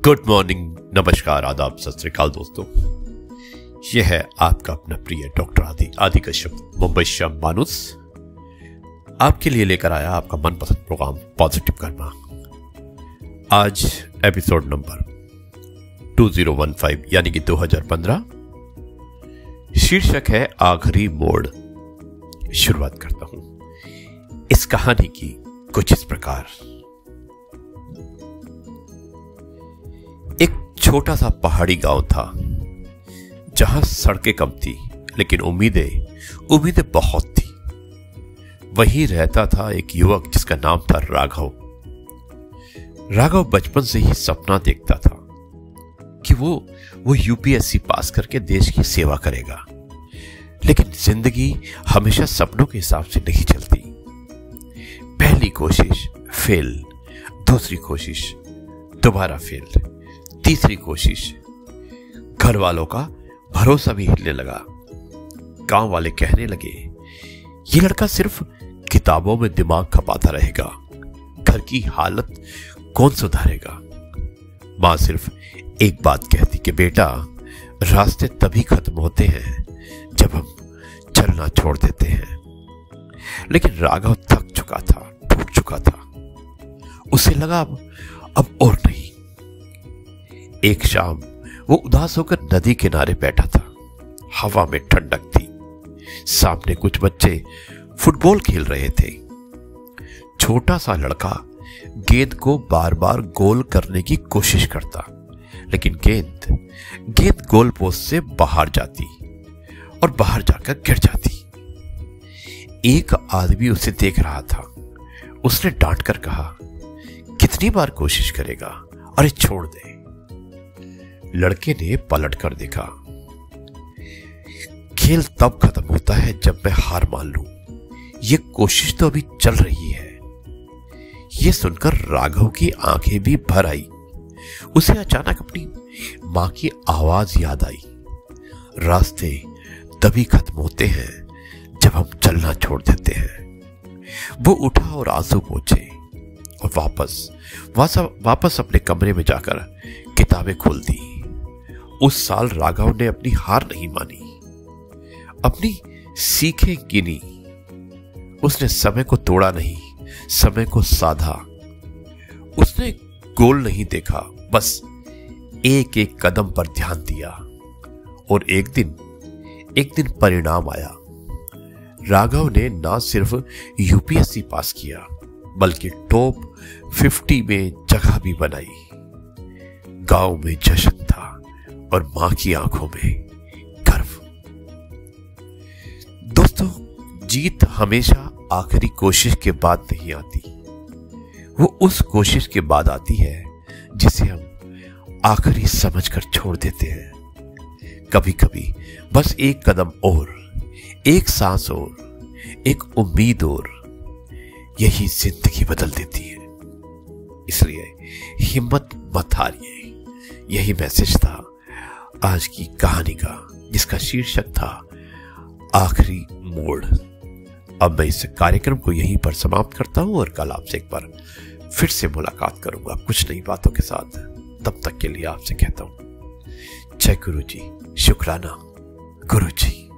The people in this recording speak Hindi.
गुड मॉर्निंग, नमस्कार, आदाब, सत श्री अकाल दोस्तों। यह है आपका अपना प्रिय डॉक्टर आदि कश्यप, मुंबई शम मानुस, आपके लिए लेकर आया आपका मनपसंद प्रोग्राम पॉजिटिव कर्मा। आज एपिसोड नंबर 2015 यानी कि 2015। शीर्षक है आखिरी मोड़। शुरुआत करता हूं इस कहानी की कुछ इस प्रकार। एक छोटा सा पहाड़ी गांव था जहां सड़कें कम थी लेकिन उम्मीदें बहुत थी। वहीं रहता था एक युवक जिसका नाम था राघव। राघव बचपन से ही सपना देखता था कि वो यूपीएससी पास करके देश की सेवा करेगा, लेकिन जिंदगी हमेशा सपनों के हिसाब से नहीं चलती। पहली कोशिश फेल, दूसरी कोशिश दोबारा फेल, तीसरी कोशिश घर वालों का भरोसा भी हिलने लगा। गांव वाले कहने लगे ये लड़का सिर्फ किताबों में दिमाग खपाता रहेगा, घर की हालत कौन सुधारेगा। मां सिर्फ एक बात कहती कि बेटा, रास्ते तभी खत्म होते हैं जब हम चलना छोड़ देते हैं। लेकिन राघव थक चुका था, टूट चुका था। उसे लगा अब और नहीं। एक शाम वो उदास होकर नदी किनारे बैठा था। हवा में ठंडक थी। सामने कुछ बच्चे फुटबॉल खेल रहे थे। छोटा सा लड़का गेंद को बार बार गोल करने की कोशिश करता, लेकिन गेंद गोल पोस्ट से बाहर जाती और बाहर जाकर गिर जाती। एक आदमी उसे देख रहा था। उसने डांट कर कहा, कितनी बार कोशिश करेगा, अरे छोड़ दे। लड़के ने पलट कर देखा। खेल तब खत्म होता है जब मैं हार मान लूं। ये कोशिश तो अभी चल रही है। यह सुनकर राघव की आंखें भी भर आई। उसे अचानक अपनी मां की आवाज याद आई, रास्ते तभी खत्म होते हैं जब हम चलना छोड़ देते हैं। वो उठा और आंसू पोंछे और वापस अपने कमरे में जाकर किताबें खोल दी। उस साल राघव ने अपनी हार नहीं मानी, अपनी सीखें गिनी। उसने समय को तोड़ा नहीं, समय को साधा। उसने गोल नहीं देखा, बस एक एक कदम पर ध्यान दिया। और एक दिन परिणाम आया। राघव ने ना सिर्फ यूपीएससी पास किया बल्कि टॉप 50 में जगह भी बनाई। गांव में जश्न था और मां की आंखों में गर्व। दोस्तों, जीत हमेशा आखिरी कोशिश के बाद नहीं आती। वो उस कोशिश के बाद आती है जिसे हम आखिरी समझकर छोड़ देते हैं। कभी कभी बस एक कदम और, एक सांस और, एक उम्मीद और, यही जिंदगी बदल देती है। इसलिए हिम्मत मत हारिए। यही मैसेज था आज की कहानी का, जिसका शीर्षक था आखिरी मोड़। अब मैं इस कार्यक्रम को यहीं पर समाप्त करता हूं और कल आपसे एक बार फिर से मुलाकात करूंगा कुछ नई बातों के साथ। तब तक के लिए आपसे कहता हूं जय गुरु जी, शुक्राना गुरु जी।